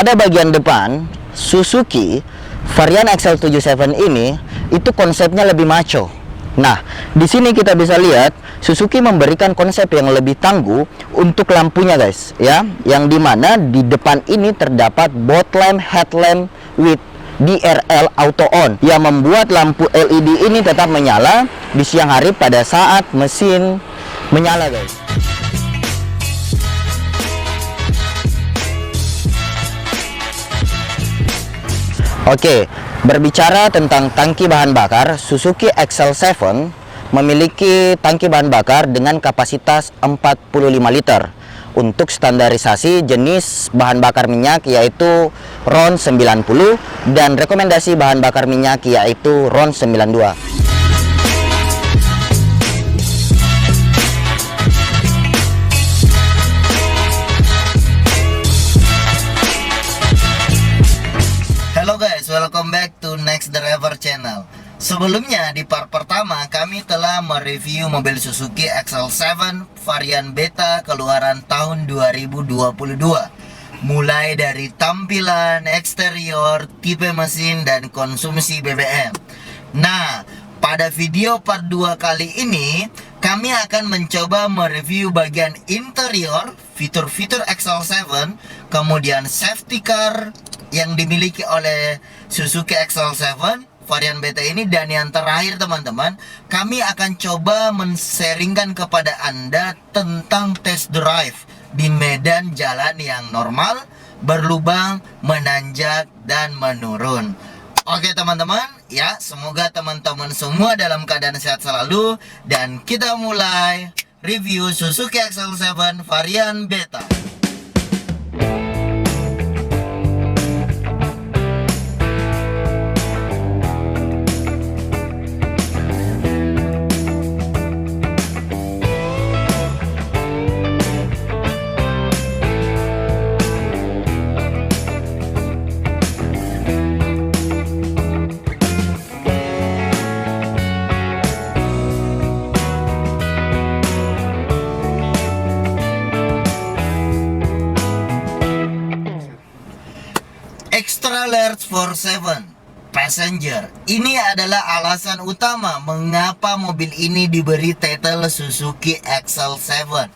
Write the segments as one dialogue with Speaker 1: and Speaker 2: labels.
Speaker 1: pada bagian depan Suzuki varian XL77 ini itu konsepnya lebih maco. Nah, di sini kita bisa lihat Suzuki memberikan konsep yang lebih tangguh untuk lampunya, guys, ya. Yang dimana di depan ini terdapat both lamp headlamp with DRL auto on yang membuat lampu LED ini tetap menyala di siang hari pada saat mesin menyala, guys. Oke, berbicara tentang tangki bahan bakar, Suzuki XL7 memiliki tangki bahan bakar dengan kapasitas 45 liter. Untuk standarisasi jenis bahan bakar minyak yaitu RON 90 dan rekomendasi bahan bakar minyak yaitu RON 92. Halo guys, welcome back to Next Driver Channel. Sebelumnya di part pertama kami telah mereview mobil Suzuki XL7 varian beta keluaran tahun 2022. Mulai dari tampilan, eksterior, tipe mesin, dan konsumsi BBM. Nah, pada video part 2 kali ini kami akan mencoba mereview bagian interior, fitur-fitur XL7, kemudian safety car yang dimiliki oleh Suzuki XL7 varian beta ini, dan yang terakhir teman-teman, kami akan coba men-sharingkan kepada Anda tentang test drive di medan jalan yang normal, berlubang, menanjak, dan menurun. Oke teman-teman, ya, semoga teman-teman semua dalam keadaan sehat selalu, dan kita mulai review Suzuki XL7 varian beta. Extra large for 7 passenger. Ini adalah alasan utama mengapa mobil ini diberi title Suzuki XL7.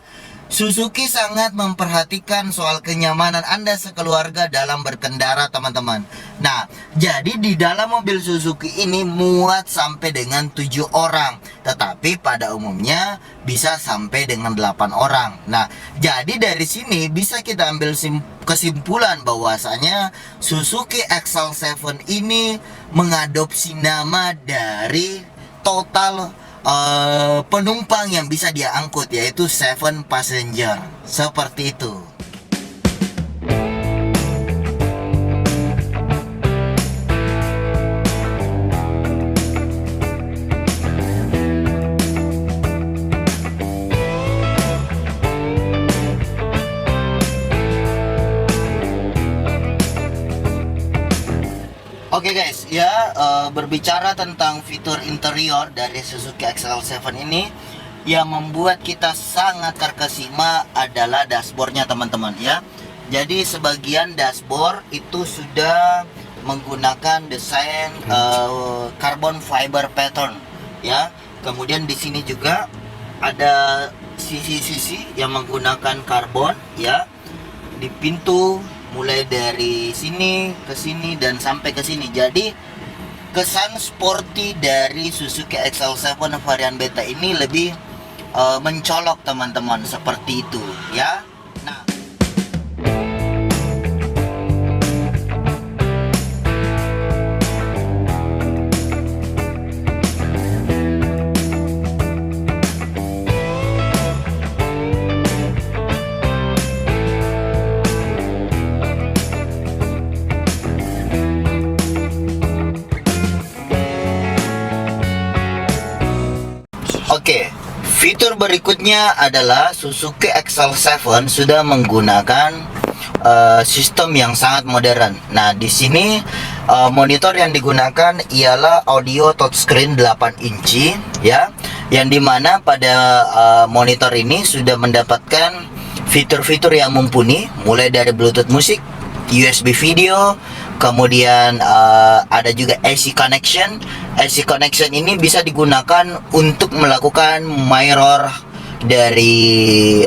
Speaker 1: Suzuki sangat memperhatikan soal kenyamanan Anda sekeluarga dalam berkendara, teman-teman. Nah, jadi di dalam mobil Suzuki ini muat sampai dengan 7 orang, tetapi pada umumnya bisa sampai dengan 8 orang. Nah, jadi dari sini bisa kita ambil kesimpulan bahwasanya Suzuki XL7 ini mengadopsi nama dari total penumpang yang bisa dia angkut, yaitu 7 passenger. Seperti itu. Oke guys, ya, berbicara tentang fitur interior dari Suzuki XL7 ini, yang membuat kita sangat terkesima adalah dashboardnya teman-teman, ya. Jadi sebagian dashboard itu sudah menggunakan desain carbon fiber pattern, ya. Kemudian di sini juga ada sisi-sisi yang menggunakan karbon, ya, di pintu. Mulai dari sini ke sini dan sampai ke sini. Jadi kesan sporty dari Suzuki XL7 varian beta ini lebih mencolok teman-teman, seperti itu, ya. Nah, oke, fitur berikutnya adalah Suzuki XL7 sudah menggunakan sistem yang sangat modern. Nah, di sini monitor yang digunakan ialah audio touchscreen 8 inci, ya, yang dimana pada monitor ini sudah mendapatkan fitur-fitur yang mumpuni, mulai dari Bluetooth musik, USB video, kemudian ada juga AC connection. AC connection ini bisa digunakan untuk melakukan mirror dari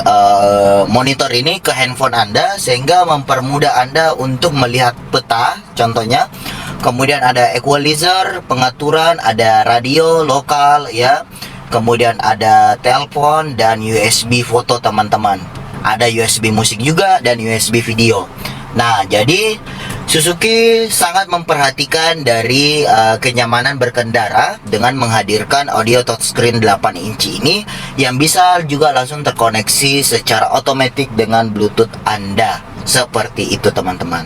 Speaker 1: monitor ini ke handphone Anda, sehingga mempermudah Anda untuk melihat peta contohnya. Kemudian ada equalizer, pengaturan, ada radio lokal ya. Kemudian ada telepon dan USB foto teman-teman. Ada USB musik juga dan USB video. Nah, jadi Suzuki sangat memperhatikan dari kenyamanan berkendara dengan menghadirkan audio touchscreen 8 inci ini yang bisa juga langsung terkoneksi secara otomatis dengan Bluetooth Anda. Seperti itu teman-teman.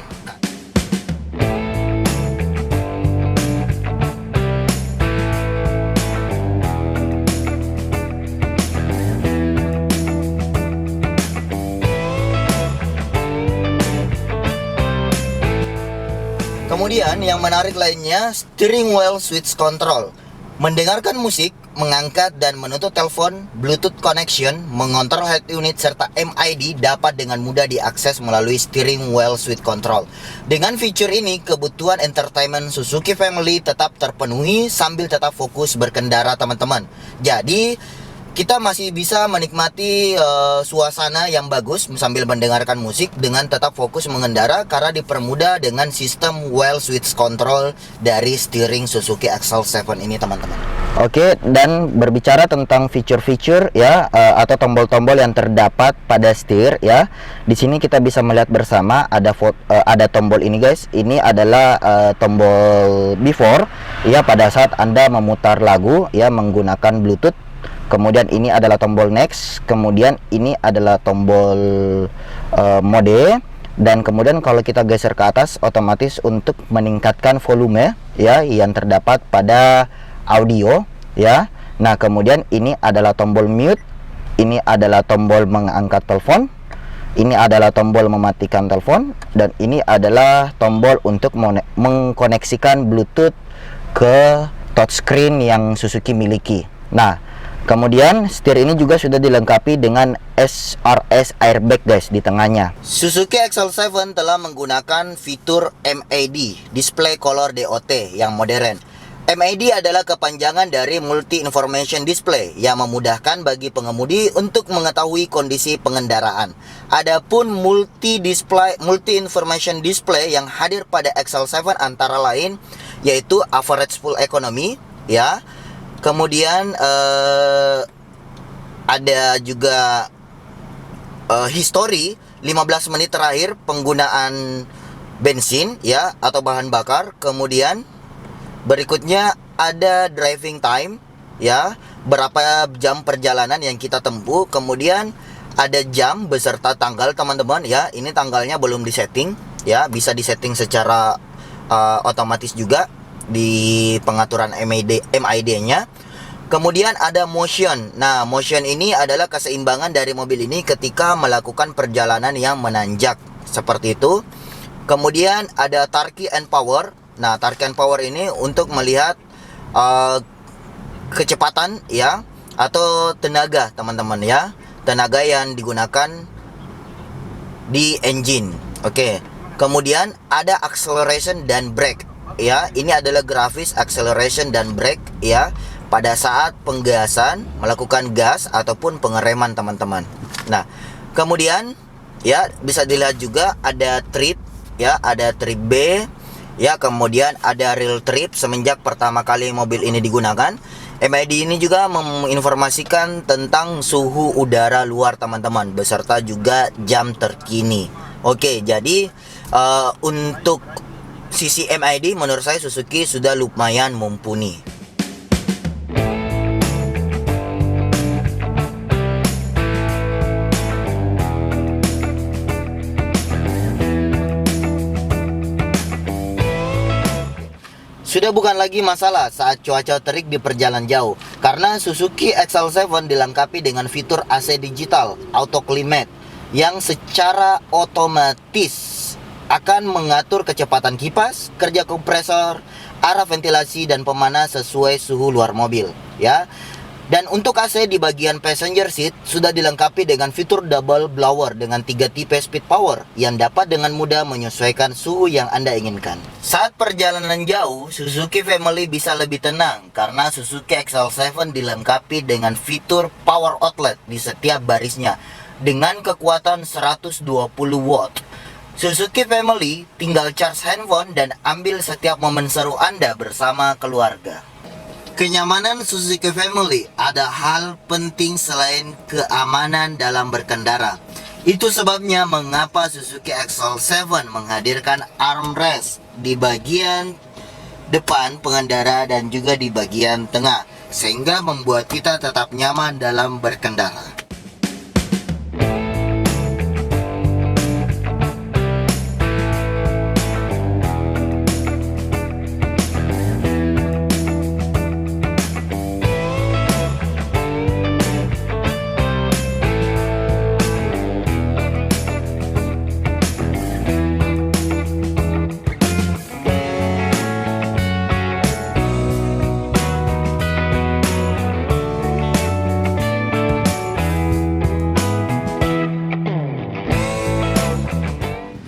Speaker 1: Kemudian yang menarik lainnya, steering wheel switch control. Mendengarkan musik, mengangkat dan menutup telepon, Bluetooth connection, mengontrol head unit serta MID dapat dengan mudah diakses melalui steering wheel switch control. Dengan fitur ini, kebutuhan entertainment Suzuki Family tetap terpenuhi sambil tetap fokus berkendara teman-teman. Jadi kita masih bisa menikmati suasana yang bagus sambil mendengarkan musik dengan tetap fokus mengendara karena dipermudah dengan sistem wheel switch control dari steering Suzuki XL7 ini teman-teman. Oke, dan berbicara tentang fitur-fitur ya atau tombol-tombol yang terdapat pada setir ya. Di sini kita bisa melihat bersama ada tombol ini guys. Ini adalah tombol before ya pada saat Anda memutar lagu ya menggunakan Bluetooth. Kemudian ini adalah tombol next, kemudian ini adalah tombol mode, dan kemudian kalau kita geser ke atas otomatis untuk meningkatkan volume ya yang terdapat pada audio ya. Nah, kemudian ini adalah tombol mute, ini adalah tombol mengangkat telepon, ini adalah tombol mematikan telepon, dan ini adalah tombol untuk mengkoneksikan Bluetooth ke touchscreen yang Suzuki miliki. Nah, kemudian setir ini juga sudah dilengkapi dengan SRS airbag guys di tengahnya. Suzuki XL7 telah menggunakan fitur MID, Display Color DOT yang modern. MID adalah kepanjangan dari Multi Information Display yang memudahkan bagi pengemudi untuk mengetahui kondisi pengendaraan. Adapun Multi Information Display yang hadir pada XL7 antara lain yaitu Average Full Economy ya. Kemudian ada juga history 15 menit terakhir penggunaan bensin ya atau bahan bakar. Kemudian berikutnya ada driving time ya, berapa jam perjalanan yang kita tempuh. Kemudian ada jam beserta tanggal teman-teman ya. Ini tanggalnya belum disetting ya, bisa disetting secara otomatis juga di pengaturan MID-nya. Kemudian ada motion. Nah, motion ini adalah keseimbangan dari mobil ini ketika melakukan perjalanan yang menanjak seperti itu. Kemudian ada torque and power. Nah, torque and power ini untuk melihat kecepatan ya atau tenaga teman-teman ya, tenaga yang digunakan di engine. Oke. Kemudian ada acceleration dan brake. Ya, ini adalah grafis acceleration dan brake ya pada saat penggasan, melakukan gas ataupun pengereman teman-teman. Nah, kemudian ya bisa dilihat juga ada trip ya, ada trip B ya, kemudian ada real trip semenjak pertama kali mobil ini digunakan. MID ini juga menginformasikan tentang suhu udara luar teman-teman beserta juga jam terkini. Oke, jadi untuk sisi MID menurut saya Suzuki sudah lumayan mumpuni. Sudah bukan lagi masalah saat cuaca terik di perjalanan jauh, karena Suzuki XL7 dilengkapi dengan fitur AC digital auto climate yang secara otomatis akan mengatur kecepatan kipas, kerja kompresor, arah ventilasi dan pemanas sesuai suhu luar mobil ya. Dan untuk AC di bagian passenger seat sudah dilengkapi dengan fitur double blower dengan 3 tipe speed power yang dapat dengan mudah menyesuaikan suhu yang Anda inginkan. Saat perjalanan jauh, Suzuki Family bisa lebih tenang karena Suzuki XL7 dilengkapi dengan fitur power outlet di setiap barisnya dengan kekuatan 120 watt. Suzuki Family tinggal charge handphone dan ambil setiap momen seru Anda bersama keluarga. Kenyamanan Suzuki Family ada hal penting selain keamanan dalam berkendara. Itu sebabnya mengapa Suzuki XL7 menghadirkan armrest di bagian depan pengendara dan juga di bagian tengah, sehingga membuat kita tetap nyaman dalam berkendara.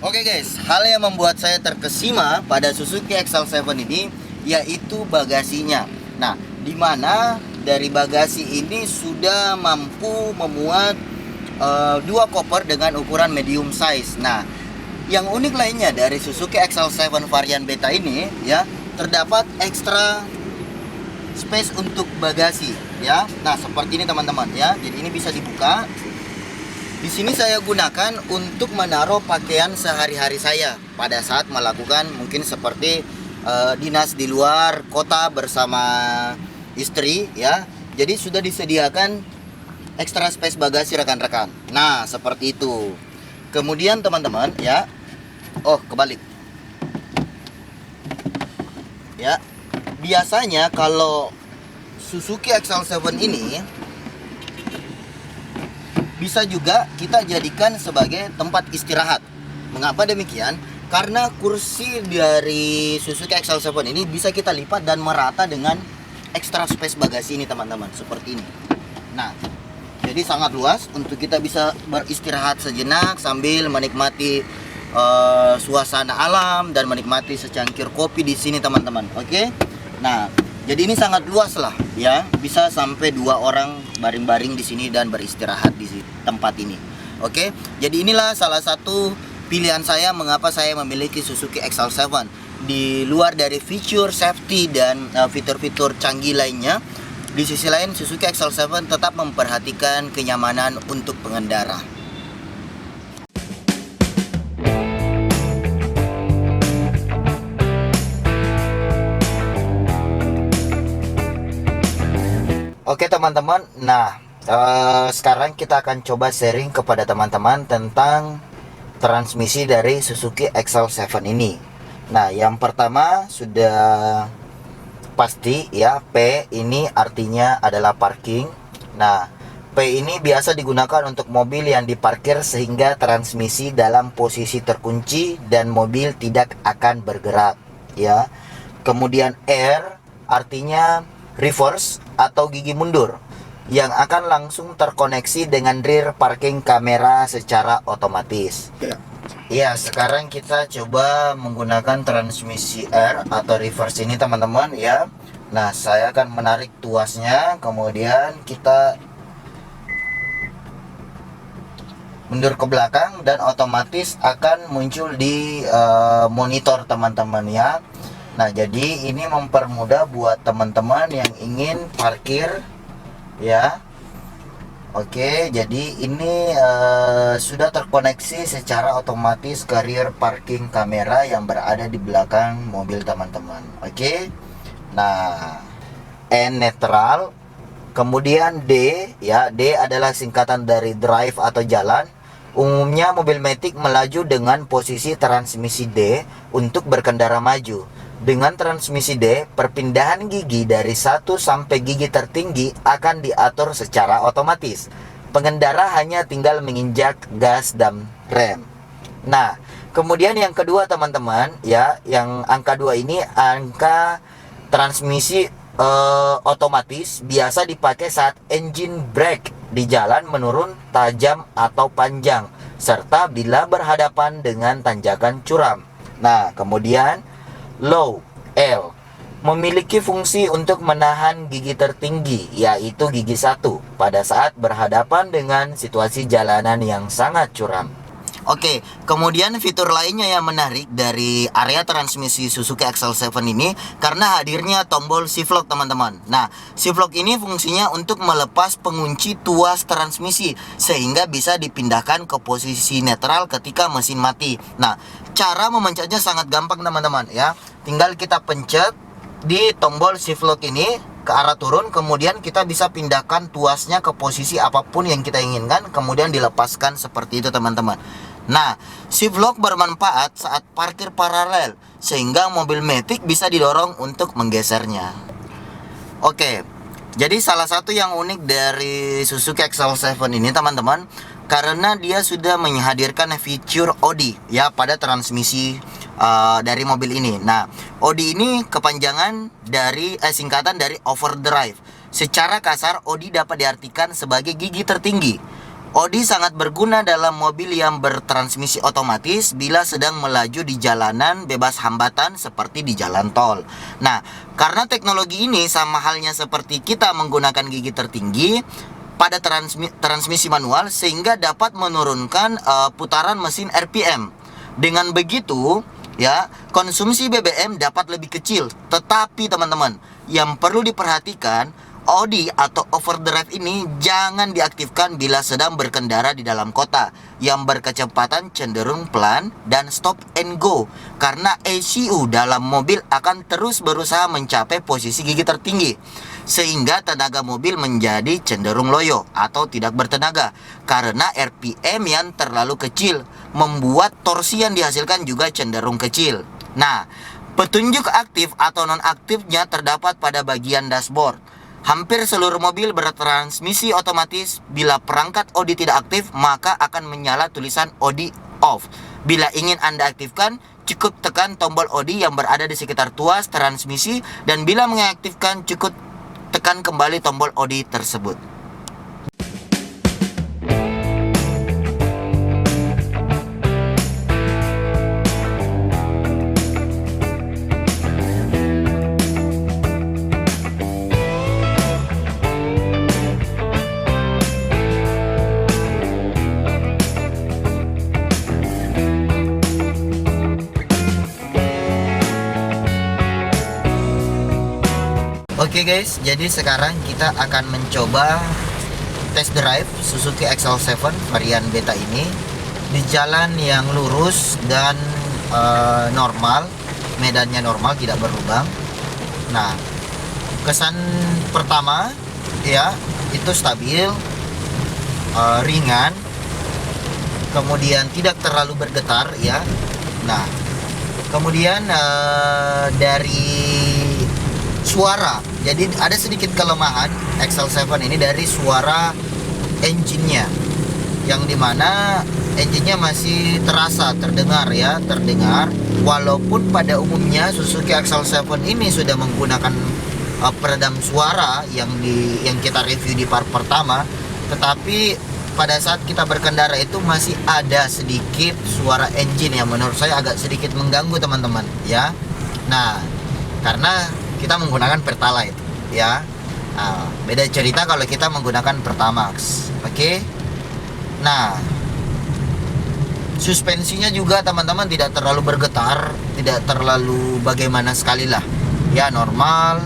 Speaker 1: Oke guys, hal yang membuat saya terkesima pada Suzuki XL7 ini yaitu bagasinya. Nah, dimana dari bagasi ini sudah mampu memuat dua koper dengan ukuran medium size. Nah, yang unik lainnya dari Suzuki XL7 varian beta ini ya, terdapat ekstra space untuk bagasi ya. Nah, seperti ini teman-teman ya. Jadi ini bisa dibuka. Di sini saya gunakan untuk menaruh pakaian sehari-hari saya pada saat melakukan mungkin seperti dinas di luar kota bersama istri ya. Jadi sudah disediakan extra space bagasi rekan-rekan. Nah, seperti itu. Kemudian teman-teman ya. Oh, kebalik. Ya. Biasanya kalau Suzuki XL7 ini bisa juga kita jadikan sebagai tempat istirahat. Mengapa demikian? Karena kursi dari Suzuki XL7 ini bisa kita lipat dan merata dengan extra space bagasi ini teman-teman, seperti ini. Nah, jadi sangat luas untuk kita bisa beristirahat sejenak sambil menikmati suasana alam dan menikmati secangkir kopi di sini teman-teman. Oke? Nah, jadi ini sangat luas lah ya, bisa sampai 2 orang baring-baring di sini dan beristirahat di tempat ini. Oke, jadi inilah salah satu pilihan saya mengapa saya memiliki Suzuki XL7. Di luar dari fitur safety dan fitur-fitur canggih lainnya, di sisi lain Suzuki XL7 tetap memperhatikan kenyamanan untuk pengendara. Oke teman-teman, nah sekarang kita akan coba sharing kepada teman-teman tentang transmisi dari Suzuki XL7 ini. Nah, yang pertama sudah pasti ya, P ini artinya adalah parking. Nah, P ini biasa digunakan untuk mobil yang diparkir sehingga transmisi dalam posisi terkunci dan mobil tidak akan bergerak ya. Kemudian R artinya reverse atau gigi mundur yang akan langsung terkoneksi dengan rear parking kamera secara otomatis. Ya, sekarang kita coba menggunakan transmisi R atau reverse ini teman-teman ya. Nah, saya akan menarik tuasnya, kemudian kita mundur ke belakang dan otomatis akan muncul di monitor teman-teman ya. Nah, jadi ini mempermudah buat teman-teman yang ingin parkir ya. Oke, jadi ini sudah terkoneksi secara otomatis ke rear parking kamera yang berada di belakang mobil teman-teman. Oke. Nah, N netral. Kemudian D ya, D adalah singkatan dari drive atau jalan. Umumnya mobil matic melaju dengan posisi transmisi D untuk berkendara maju. Dengan transmisi D, perpindahan gigi dari satu sampai gigi tertinggi akan diatur secara otomatis. Pengendara hanya tinggal menginjak gas dan rem. Nah, kemudian yang kedua teman-teman ya, yang angka 2 ini angka transmisi otomatis biasa dipakai saat engine brake di jalan menurun tajam atau panjang, serta bila berhadapan dengan tanjakan curam. Nah, kemudian low L memiliki fungsi untuk menahan gigi tertinggi, yaitu gigi 1, pada saat berhadapan dengan situasi jalanan yang sangat curam. Oke, kemudian fitur lainnya yang menarik dari area transmisi Suzuki XL7 ini karena hadirnya tombol shift lock, teman-teman. Nah, shift lock ini fungsinya untuk melepas pengunci tuas transmisi sehingga bisa dipindahkan ke posisi netral ketika mesin mati. Nah, cara memencetnya sangat gampang, teman-teman ya. Tinggal kita pencet di tombol shift lock ini ke arah turun, kemudian kita bisa pindahkan tuasnya ke posisi apapun yang kita inginkan, kemudian dilepaskan seperti itu, teman-teman. Nah, shift lock bermanfaat saat parkir paralel sehingga mobil matic bisa didorong untuk menggesernya. Oke, jadi salah satu yang unik dari Suzuki XL7 ini, teman-teman, karena dia sudah menghadirkan fitur ODI ya pada transmisi dari mobil ini. Nah, ODI ini kepanjangan dari singkatan dari overdrive. Secara kasar, ODI dapat diartikan sebagai gigi tertinggi. ODI sangat berguna dalam mobil yang bertransmisi otomatis bila sedang melaju di jalanan bebas hambatan seperti di jalan tol. Nah, karena teknologi ini sama halnya seperti kita menggunakan gigi tertinggi pada transmisi manual, sehingga dapat menurunkan putaran mesin RPM. Dengan begitu, ya, konsumsi BBM dapat lebih kecil. Tetapi teman-teman, yang perlu diperhatikan, ODI atau overdrive ini jangan diaktifkan bila sedang berkendara di dalam kota yang berkecepatan cenderung pelan dan stop and go, karena ECU dalam mobil akan terus berusaha mencapai posisi gigi tertinggi, sehingga tenaga mobil menjadi cenderung loyo atau tidak bertenaga karena RPM yang terlalu kecil membuat torsi yang dihasilkan juga cenderung kecil. Nah, petunjuk aktif atau non-aktifnya terdapat pada bagian dashboard. Hampir seluruh mobil bertransmisi otomatis. Bila perangkat ODI tidak aktif, maka akan menyala tulisan ODI off. Bila ingin Anda aktifkan, cukup tekan tombol ODI yang berada di sekitar tuas transmisi, dan bila mengaktifkan, cukup tekan kembali tombol ODI tersebut. Oke guys, jadi sekarang kita akan mencoba test drive Suzuki XL7 varian beta ini di jalan yang lurus dan normal, medannya normal, tidak berlubang. Nah, kesan pertama ya, itu stabil, ringan, kemudian tidak terlalu bergetar ya. Nah, kemudian dari suara, jadi ada sedikit kelemahan XL7 ini dari suara engine-nya, yang dimana engine-nya masih terasa terdengar ya, terdengar walaupun pada umumnya Suzuki XL7 ini sudah menggunakan peredam suara yang kita review di part pertama, tetapi pada saat kita berkendara itu masih ada sedikit suara engine yang menurut saya agak sedikit mengganggu, teman-teman ya. Nah, karena kita menggunakan Pertalite ya. Nah, beda cerita kalau kita menggunakan Pertamax. Oke. Nah, suspensinya juga teman-teman tidak terlalu bergetar, tidak terlalu bagaimana sekali lah ya, normal.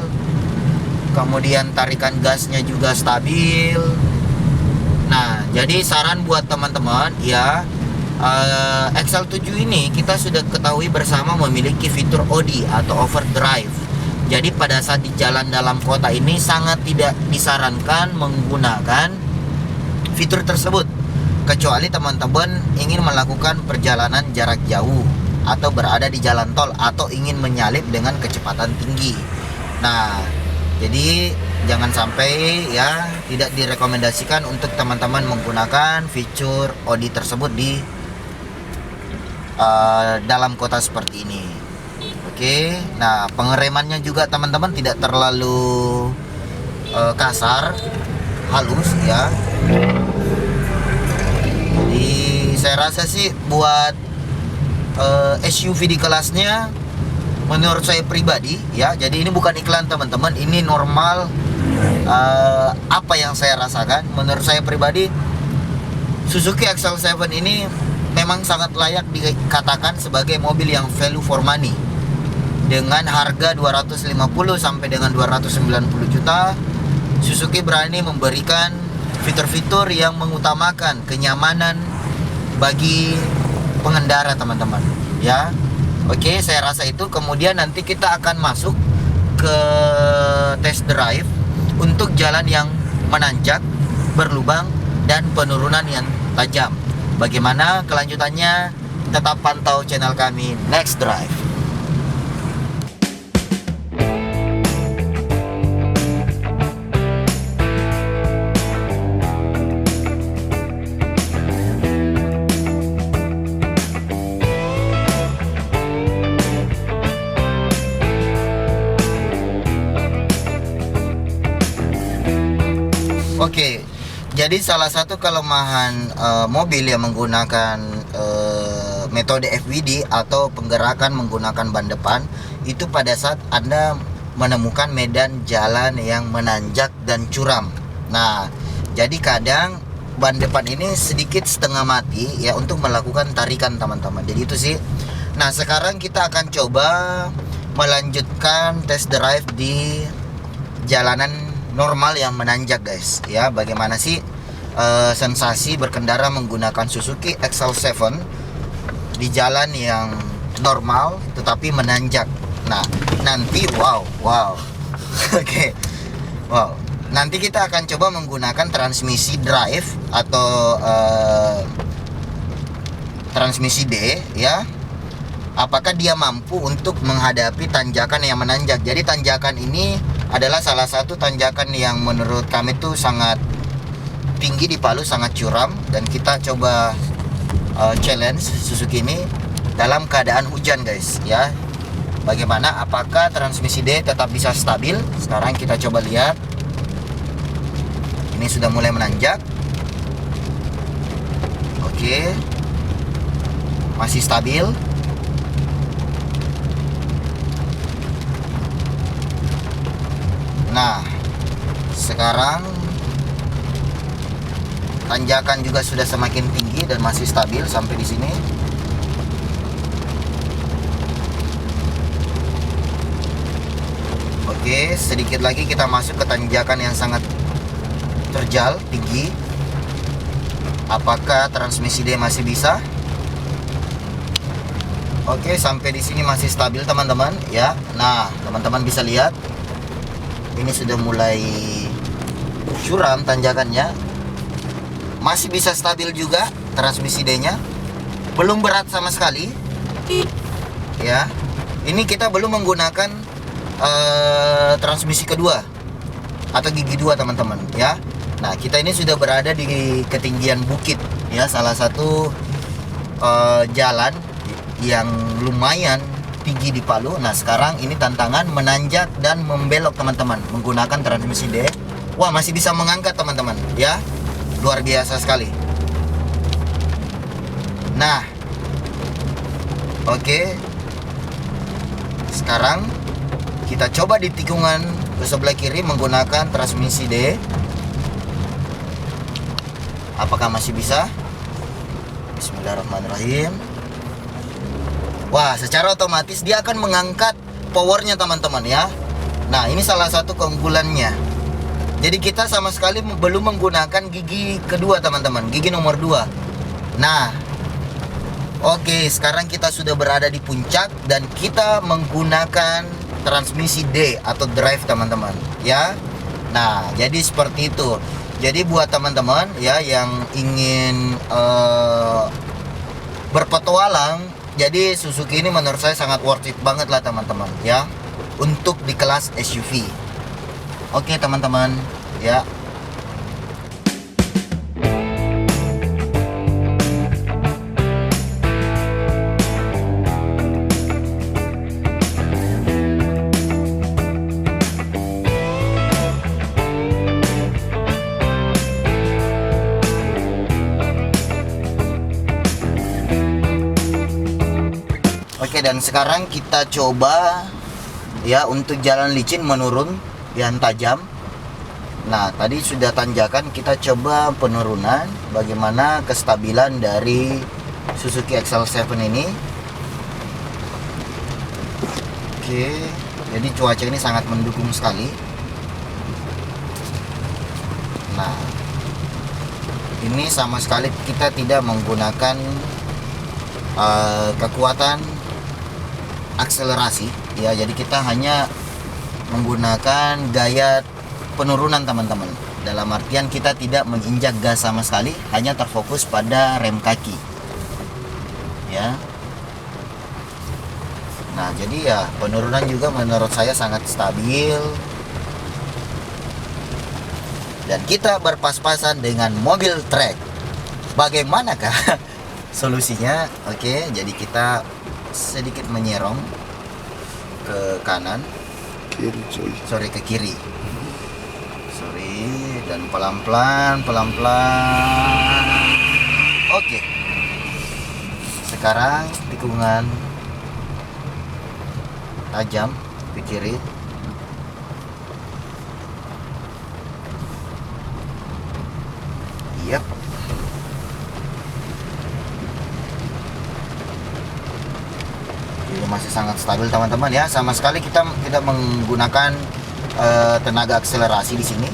Speaker 1: Kemudian tarikan gasnya juga stabil. Nah, jadi saran buat teman-teman ya, XL7 ini kita sudah ketahui bersama memiliki fitur ODI atau overdrive. Jadi pada saat di jalan dalam kota ini sangat tidak disarankan menggunakan fitur tersebut, kecuali teman-teman ingin melakukan perjalanan jarak jauh atau berada di jalan tol atau ingin menyalip dengan kecepatan tinggi. Nah, jadi jangan sampai ya, tidak direkomendasikan untuk teman-teman menggunakan fitur ODI tersebut di dalam kota seperti ini. Oke, nah pengeremannya juga teman-teman tidak terlalu kasar, halus ya. Jadi saya rasa sih buat SUV di kelasnya, menurut saya pribadi ya. Jadi ini bukan iklan teman-teman, ini normal apa yang saya rasakan. Menurut saya pribadi, Suzuki XL7 ini memang sangat layak dikatakan sebagai mobil yang value for money. Dengan harga 250 sampai dengan 290 juta, Suzuki berani memberikan fitur-fitur yang mengutamakan kenyamanan bagi pengendara teman-teman ya. Oke, saya rasa itu. Kemudian nanti kita akan masuk ke test drive untuk jalan yang menanjak, berlubang, dan penurunan yang tajam. Bagaimana kelanjutannya? Tetap pantau channel kami Next Drive. Oke, jadi salah satu kelemahan mobil yang menggunakan metode FWD atau penggerakan menggunakan ban depan itu pada saat Anda menemukan medan jalan yang menanjak dan curam. Nah, jadi kadang ban depan ini sedikit setengah mati ya untuk melakukan tarikan teman-teman. Jadi itu sih. Nah, sekarang kita akan coba melanjutkan test drive di jalanan normal yang menanjak guys ya. Bagaimana sih sensasi berkendara menggunakan Suzuki XL7 di jalan yang normal tetapi menanjak. Nah nanti wow Oke, wow, nanti kita akan coba menggunakan transmisi drive atau transmisi D ya. Apakah dia mampu untuk menghadapi tanjakan yang menanjak. Jadi tanjakan ini adalah salah satu tanjakan yang menurut kami tuh sangat tinggi di Palu, sangat curam. Dan kita coba challenge Suzuki ini dalam keadaan hujan guys ya. Bagaimana, apakah transmisi D tetap bisa stabil? Sekarang kita coba lihat. Ini sudah mulai menanjak. Oke, masih stabil. Nah, sekarang tanjakan juga sudah semakin tinggi dan masih stabil sampai di sini. Oke, sedikit lagi kita masuk ke tanjakan yang sangat terjal, tinggi. Apakah transmisi D masih bisa? Oke, sampai di sini masih stabil teman-teman ya. Nah, teman-teman bisa lihat ini sudah mulai curam tanjakannya. Masih bisa stabil juga transmisi D-nya. Belum berat sama sekali. Ya. Ini kita belum menggunakan transmisi kedua atau gigi dua teman-teman ya. Nah, kita ini sudah berada di ketinggian bukit ya, salah satu jalan yang lumayan tinggi di Palu. Nah, sekarang ini tantangan menanjak dan membelok teman-teman menggunakan transmisi D. Wah, masih bisa mengangkat teman-teman ya. Luar biasa sekali. Nah, oke. Sekarang kita coba di tikungan ke sebelah kiri menggunakan transmisi D. Apakah masih bisa? Bismillahirrahmanirrahim. Wah, secara otomatis dia akan mengangkat powernya teman-teman ya. Nah, ini salah satu keunggulannya. Jadi kita sama sekali belum menggunakan gigi kedua teman-teman, gigi nomor 2. Nah, oke, sekarang kita sudah berada di puncak dan kita menggunakan transmisi D atau drive teman-teman ya. Nah, jadi seperti itu. Jadi buat teman-teman ya yang ingin berpetualang, jadi Suzuki ini menurut saya sangat worth it banget lah teman-teman ya, untuk di kelas SUV. Oke teman-teman ya. dan sekarang kita coba ya untuk jalan licin menurun yang tajam. Nah, tadi sudah tanjakan, kita coba penurunan. Bagaimana kestabilan dari Suzuki XL7 ini. Oke, jadi cuaca ini sangat mendukung sekali. Nah, ini sama sekali kita tidak menggunakan kekuatan akselerasi ya, jadi kita hanya menggunakan gaya penurunan teman-teman. Dalam artian kita tidak menginjak gas sama sekali, hanya terfokus pada rem kaki ya. Nah, jadi ya penurunan juga menurut saya sangat stabil. Dan kita berpas-pasan dengan mobil trek. Bagaimanakah solusinya? Oke, jadi kita sedikit menyerong ke kanan,
Speaker 2: kiri coy.
Speaker 1: sorry ke kiri, sorry, dan pelan-pelan. Oke, sekarang tikungan tajam ke kiri. Yap. Ini masih sangat stabil teman-teman ya. Sama sekali kita tidak menggunakan tenaga akselerasi di sini.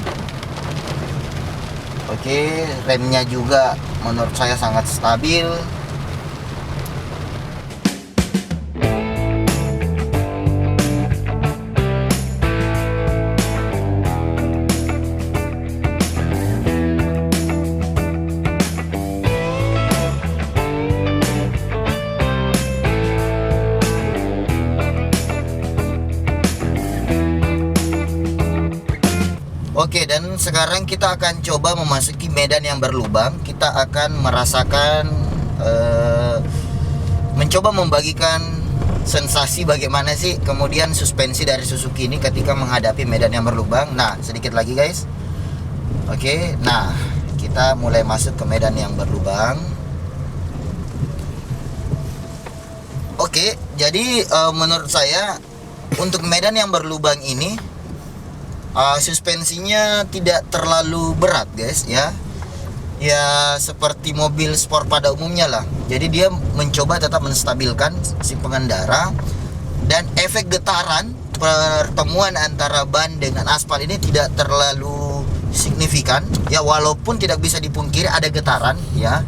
Speaker 1: Oke, remnya juga menurut saya sangat stabil. Oke, dan sekarang kita akan coba memasuki medan yang berlubang. Kita akan merasakan mencoba membagikan sensasi bagaimana sih kemudian suspensi dari Suzuki ini ketika menghadapi medan yang berlubang. Nah, sedikit lagi guys. Oke, nah kita mulai masuk ke medan yang berlubang. Oke, jadi menurut saya untuk medan yang berlubang ini suspensinya tidak terlalu berat guys ya. Ya seperti mobil sport pada umumnya lah. Jadi dia mencoba tetap menstabilkan si pengendara. Dan efek getaran pertemuan antara ban dengan aspal ini tidak terlalu signifikan ya, walaupun tidak bisa dipungkiri ada getaran ya,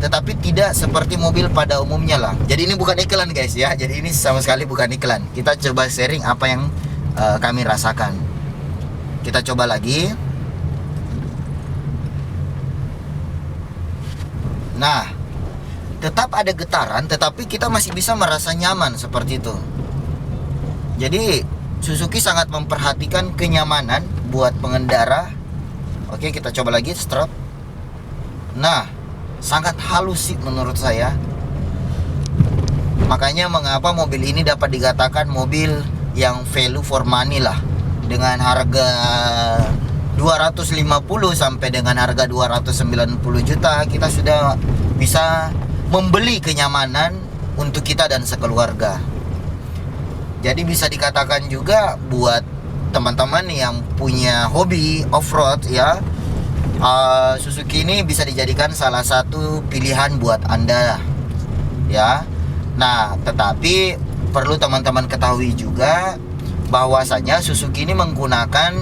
Speaker 1: tetapi tidak seperti mobil pada umumnya lah. Jadi ini bukan iklan guys ya. Jadi ini sama sekali bukan iklan. Kita coba sharing apa yang kami rasakan. Kita coba lagi. Nah, tetap ada getaran, tetapi kita masih bisa merasa nyaman seperti itu. Jadi Suzuki sangat memperhatikan kenyamanan buat pengendara. Oke, kita coba lagi strut. Nah, sangat halus sih menurut saya. Makanya mengapa mobil ini dapat dikatakan mobil yang value for money lah. Dengan harga 250 sampai dengan harga 290 juta, kita sudah bisa membeli kenyamanan untuk kita dan sekeluarga. Jadi bisa dikatakan juga buat teman-teman yang punya hobi off-road ya, Suzuki ini bisa dijadikan salah satu pilihan buat Anda ya. Nah, tetapi perlu teman-teman ketahui juga bahwasanya Suzuki ini menggunakan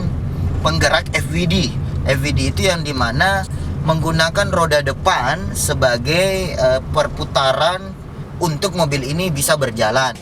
Speaker 1: penggerak FWD. FWD itu yang dimana menggunakan roda depan sebagai perputaran untuk mobil ini bisa berjalan.